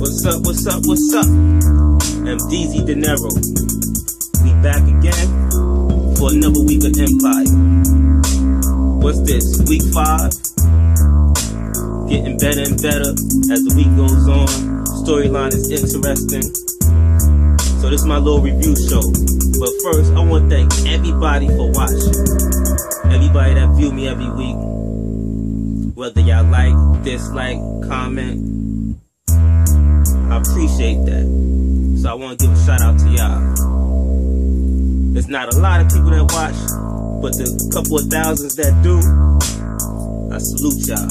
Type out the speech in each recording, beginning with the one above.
What's up, what's up, what's up? MDZ Dinero. We back again for another week of Empire. What's this? Week 5? Getting better and better as the week goes on. Storyline is interesting. So this is my little review show. But first, I want to thank everybody for watching. Everybody that view me every week. Whether y'all like, dislike, comment. I appreciate that. So I want to give a shout out to y'all. There's not a lot of people that watch, but the couple of thousands that do, I salute y'all.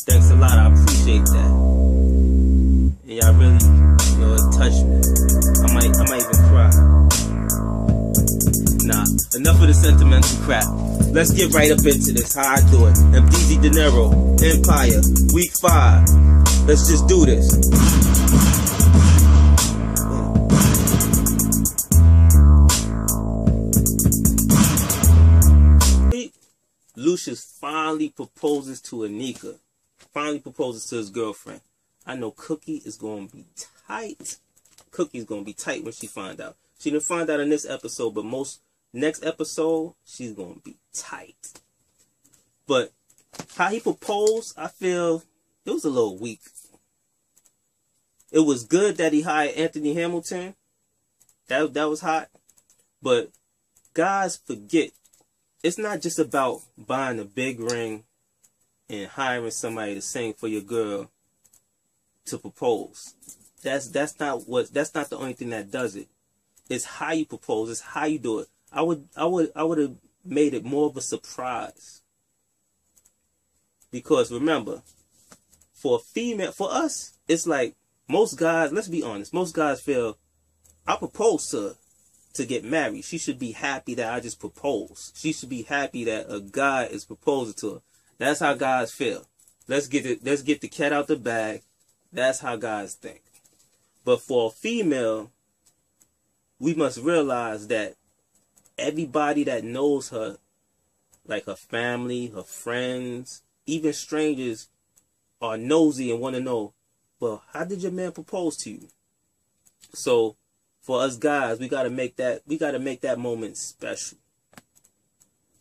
Thanks a lot, I appreciate that. And y'all really, it touched me. I might even cry. Nah, enough of the sentimental crap. Let's get right up into this, how I do it. MDZ Dinero, Empire, week 5. Let's just do this. Lucius finally proposes to Anika. Finally proposes to his girlfriend. I know Cookie is going to be tight. Cookie's going to be tight when she finds out. She didn't find out in this episode, but next episode, she's going to be tight. But how he proposed, I feel it was a little weak. It was good that he hired Anthony Hamilton. That was hot. But guys forget, it's not just about buying a big ring and hiring somebody to sing for your girl to propose. That's not the only thing that does it. It's how you propose. It's how you do it. I would have made it more of a surprise. Because remember, for a female, for us, it's like most guys, let's be honest, most guys feel, I proposed to her to get married. She should be happy that I just proposed. She should be happy that a guy is proposing to her. That's how guys feel. Let's get the cat out the bag. That's how guys think. But for a female, we must realize that everybody that knows her, like her family, her friends, even strangers, are nosy and want to know, well, how did your man propose to you? So for us guys, we gotta make that moment special.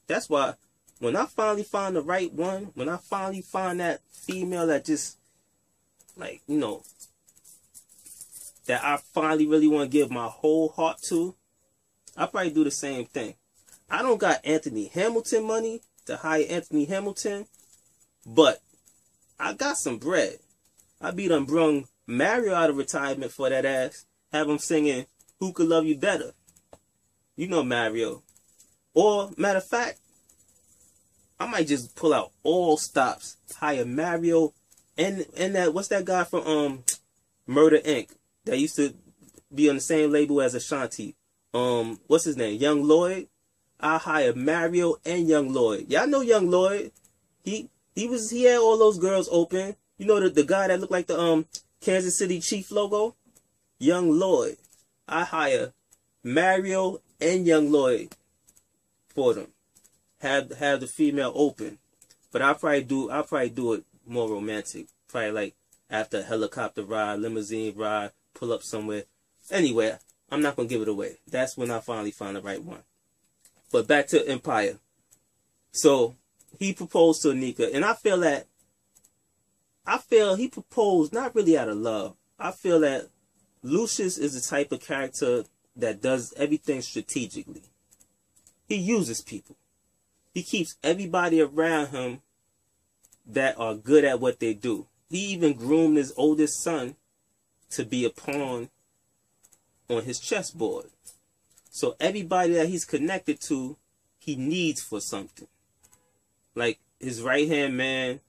That's why when I finally find the right one, when I finally find that female that just, like, that I finally really want to give my whole heart to, I probably do the same thing. I don't got Anthony Hamilton money to hire Anthony Hamilton, but I got some bread. I be done brung Mario out of retirement for that ass. Have him singing Who Could Love You Better. You know Mario. Or, matter of fact, I might just pull out all stops. Hire Mario and that, what's that guy from Murder Inc. that used to be on the same label as Ashanti? What's his name? Young Lloyd. I hire Mario and Young Lloyd. Y'all know Young Lloyd. He had all those girls open. You know the guy that looked like the Kansas City Chief logo? Young Lloyd. I hire Mario and Young Lloyd for them. Have the female open. But I'll probably do it more romantic. Probably like after a helicopter ride, limousine ride, pull up somewhere. Anyway, I'm not gonna give it away. That's when I finally find the right one. But back to Empire. So he proposed to Anika, and I feel he proposed not really out of love. I feel that Lucius is the type of character that does everything strategically. He uses people. He keeps everybody around him that are good at what they do. He even groomed his oldest son to be a pawn on his chessboard. So everybody that he's connected to, he needs for something. Like his right-hand man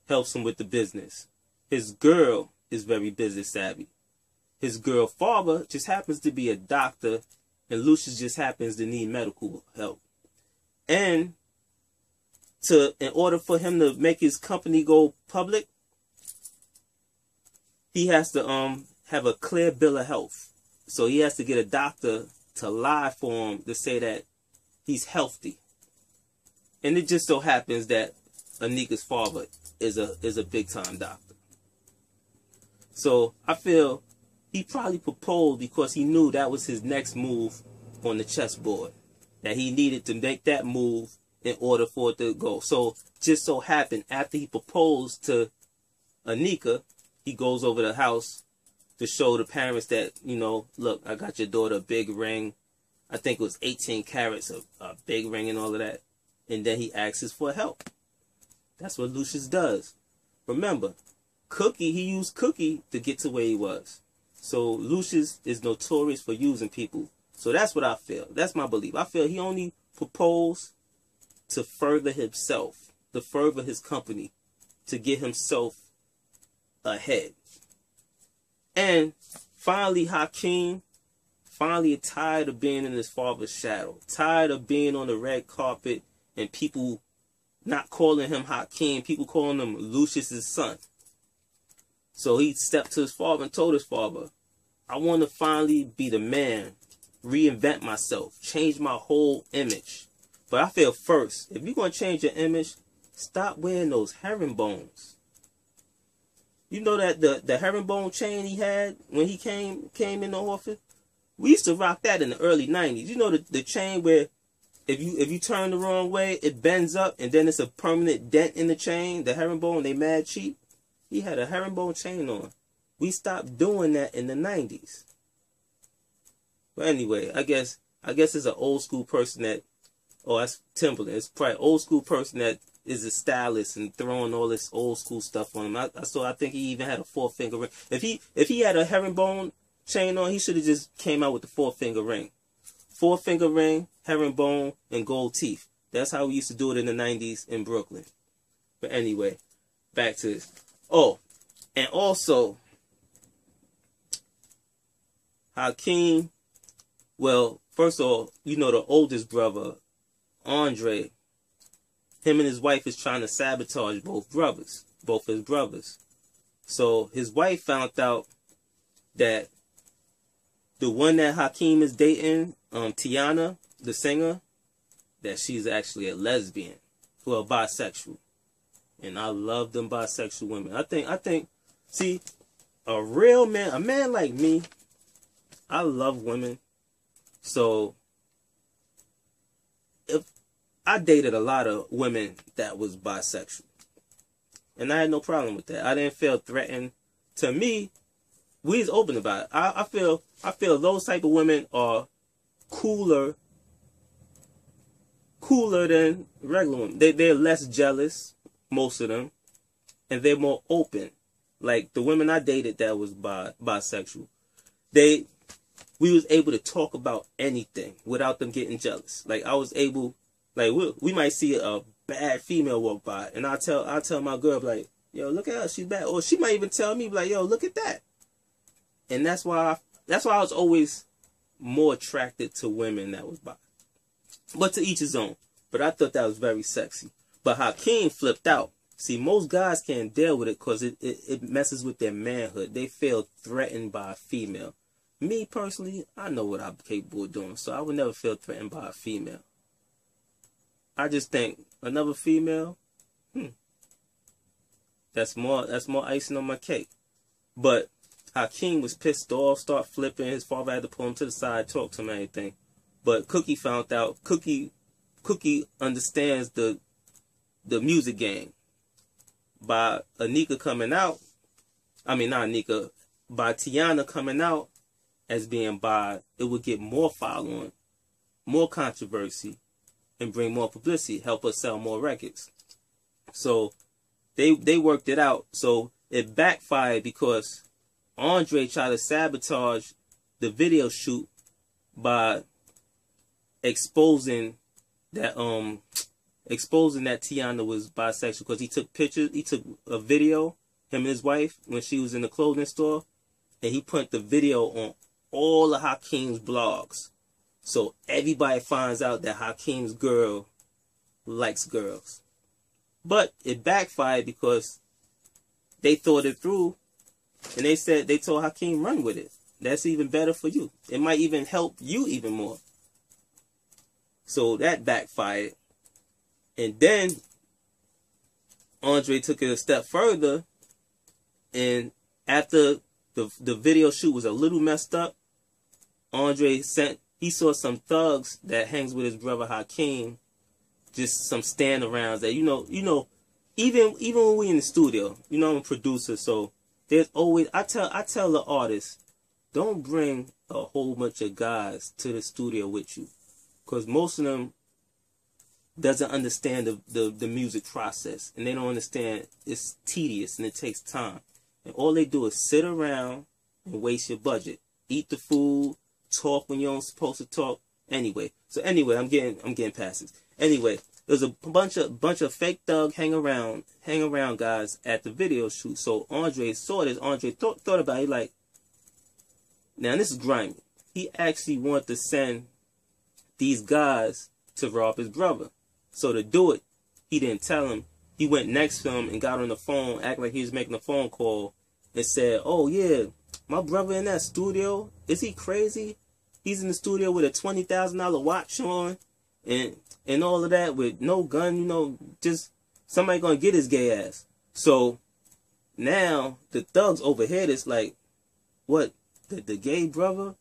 helps him with the business. His girl is very business savvy. His girl father just happens to be a doctor, and Lucius just happens to need medical help. And in order for him to make his company go public, he has to have a clear bill of health. So he has to get a doctor to lie for him to say that he's healthy. And it just so happens that Anika's father is a big time doctor. So I feel he probably proposed because he knew that was his next move on the chessboard. That he needed to make that move in order for it to go. So just so happened after he proposed to Anika, he goes over the house to show the parents that, you know, look, I got your daughter a big ring. I think it was 18 carats, a big ring and all of that. And then he asks for help. That's what Lucius does. Remember, Cookie, he used Cookie to get to where he was. So Lucius is notorious for using people. So that's what I feel. That's my belief. I feel he only proposed to further himself, to further his company, to get himself ahead. And finally, Hakeem finally tired of being in his father's shadow, tired of being on the red carpet and people not calling him Hakeem, people calling him Lucius's son. So he stepped to his father and told his father, I want to finally be the man, reinvent myself, change my whole image. But I feel first, if you're going to change your image, stop wearing those herringbones. You know that the herringbone chain he had when he came in the office? We used to rock that in the early 90s. You know the chain where if you turn the wrong way, it bends up and then it's a permanent dent in the chain, the herringbone, they mad cheap. He had a herringbone chain on. We stopped doing that in the 90s. But anyway, I guess it's an old school person that, oh, that's Timberland. It's probably an old school person that is a stylist and throwing all this old school stuff on him. I think he even had a 4-finger ring. If he had a herringbone chain on, he should have just came out with the 4-finger ring. 4-finger ring, herringbone, and gold teeth. That's how we used to do it in the 90s in Brooklyn. But anyway, back to this. Oh, and also, Hakeem, well, first of all, you know the oldest brother, Andre, him and his wife is trying to sabotage both his brothers. So his wife found out that the one that Hakeem is dating, Tiana, the singer, that she's actually a lesbian, well, bisexual. And I love them bisexual women. I think, see, a real man, a man like me, I love women. So, if I dated a lot of women that was bisexual. And I had no problem with that. I didn't feel threatened. To me, we was open about it. I feel those type of women are cooler than regular women. They're less jealous, most of them, and they're more open. Like the women I dated that was bisexual, we was able to talk about anything without them getting jealous. Like I was able, like we might see a bad female walk by, and I'll tell my girl like, yo, look at her, she's bad, or she might even tell me like, yo, look at that. And that's why I was always more attracted to women that was bi. But to each his own. But I thought that was very sexy. But Hakeem flipped out. See, most guys can't deal with it because it messes with their manhood. They feel threatened by a female. Me, personally, I know what I'm capable of doing. So I would never feel threatened by a female. I just think another female, that's more icing on my cake. But Hakeem was pissed off, start flipping. His father had to pull him to the side, talk to him and everything. But Cookie found out. Cookie understands the music game. By Anika coming out, I mean not Anika, by Tiana coming out as being bi, it would get more following, more controversy, and bring more publicity, help us sell more records. So they worked it out. So it backfired because Andre tried to sabotage the video shoot by exposing that Tiana was bisexual because he took pictures, he took a video, him and his wife, when she was in the clothing store, and he put the video on all of Hakeem's blogs. So everybody finds out that Hakeem's girl likes girls. But it backfired because they thought it through and they told Hakeem, run with it. That's even better for you. It might even help you even more. So that backfired. And then Andre took it a step further and after the video shoot was a little messed up, Andre he saw some thugs that hangs with his brother Hakeem, just some stand-arounds that, you know, even when we in the studio, you know, I'm a producer, so there's always, I tell the artists, don't bring a whole bunch of guys to the studio with you, because most of them doesn't understand the music process, and they don't understand it's tedious and it takes time, and all they do is sit around and waste your budget, eat the food, talk when you're supposed to talk. Anyway, I'm getting past this. Anyway, there's a bunch of fake thug hang around guys at the video shoot. So Andre saw this. Andre thought about it. He like, now this is grimy. He actually wanted to send these guys to rob his brother. So to do it, he didn't tell him. He went next to him and got on the phone, act like he was making a phone call, and said, "Oh yeah, my brother in that studio, is he crazy? He's in the studio with a $20,000 watch on and all of that with no gun, you know, just somebody gonna get his gay ass." So now the thugs overheard it's like, what, the gay brother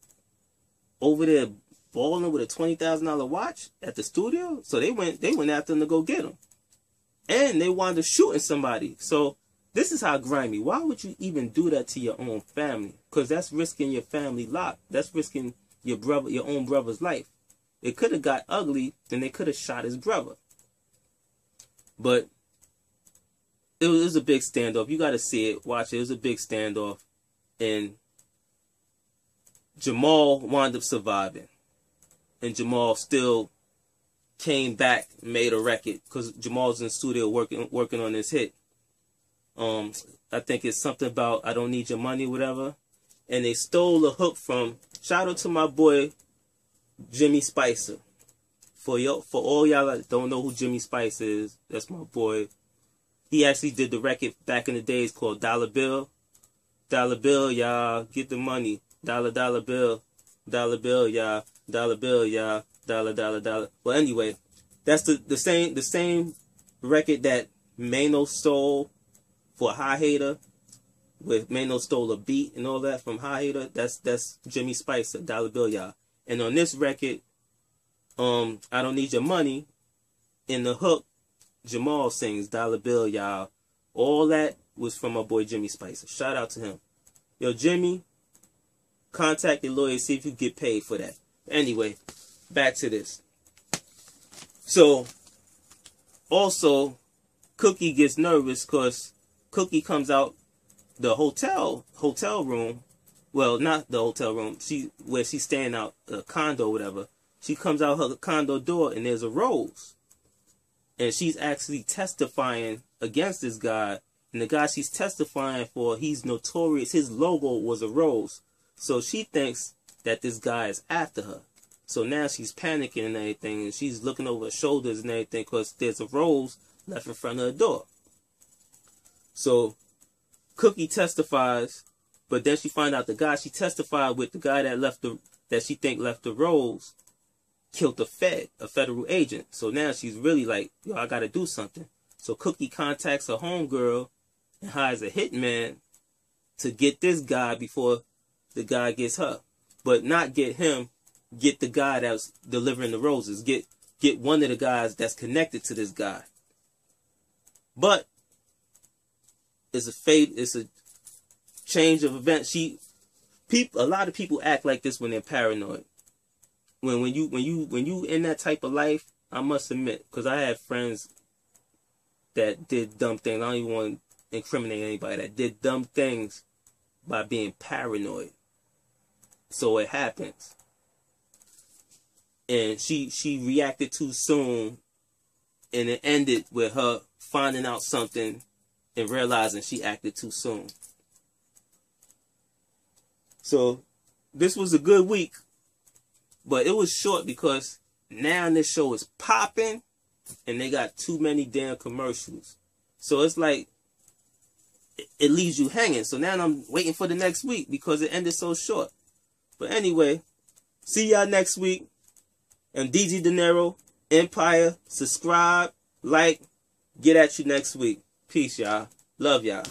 over there balling with a $20,000 watch at the studio? So they went after him to go get him. And they wound up shooting somebody. So this is how grimy. Why would you even do that to your own family? Because that's risking your family life. That's risking your own brother's life. It could have got ugly, then they could have shot his brother. But it was a big standoff. You got to see it, watch it. It was a big standoff. And Jamal wound up surviving. And Jamal still came back and made a record, because Jamal's in the studio working on this hit. I think it's something about I Don't Need Your Money, whatever. And they stole a hook from, shout out to my boy Jimmy Spicer. For all y'all that don't know who Jimmy Spicer is, that's my boy. He actually did the record back in the days called Dollar Bill. Dollar Bill, y'all, get the money. Dollar bill. Dollar bill, y'all. Dollar bill, y'all. Dollar. Well, anyway, that's the same record that Mano stole for High Hater, with Mano stole a beat and all that from High Hater. That's Jimmy Spicer, Dollar Bill, y'all. And on this record, I Don't Need Your Money, in the hook, Jamal sings Dollar Bill, y'all. All that was from my boy Jimmy Spicer. Shout out to him. Yo, Jimmy, contact your lawyer, see if you get paid for that. Anyway, back to this. So, also, Cookie gets nervous because Cookie comes out the hotel room. Well, not the hotel room. Where she's staying out, a condo or whatever. She comes out her condo door and there's a rose. And she's actually testifying against this guy. And the guy she's testifying for, he's notorious. His logo was a rose. So she thinks that this guy is after her. So now she's panicking and everything. And she's looking over her shoulders and everything because there's a rose left in front of her door. So Cookie testifies. But then she finds out the guy she testified with, the guy that she think left the rose, killed a federal agent. So now she's really like, yo, I gotta do something. So Cookie contacts her homegirl and hires a hitman to get this guy before the guy gets her. But not get him, get the guy that's delivering the roses. Get one of the guys that's connected to this guy. But it's a change of events. A lot of people act like this when they're paranoid. When you in that type of life, I must admit, because I have friends that did dumb things. I don't even want to incriminate anybody that did dumb things by being paranoid. So it happens. And she reacted too soon, and it ended with her finding out something and realizing she acted too soon. So this was a good week, but it was short because now this show is popping and they got too many damn commercials. So it's like it leaves you hanging. So now I'm waiting for the next week because it ended so short. But anyway, see y'all next week. And DG Dinero, Empire, subscribe, like, get at you next week. Peace, y'all. Love y'all.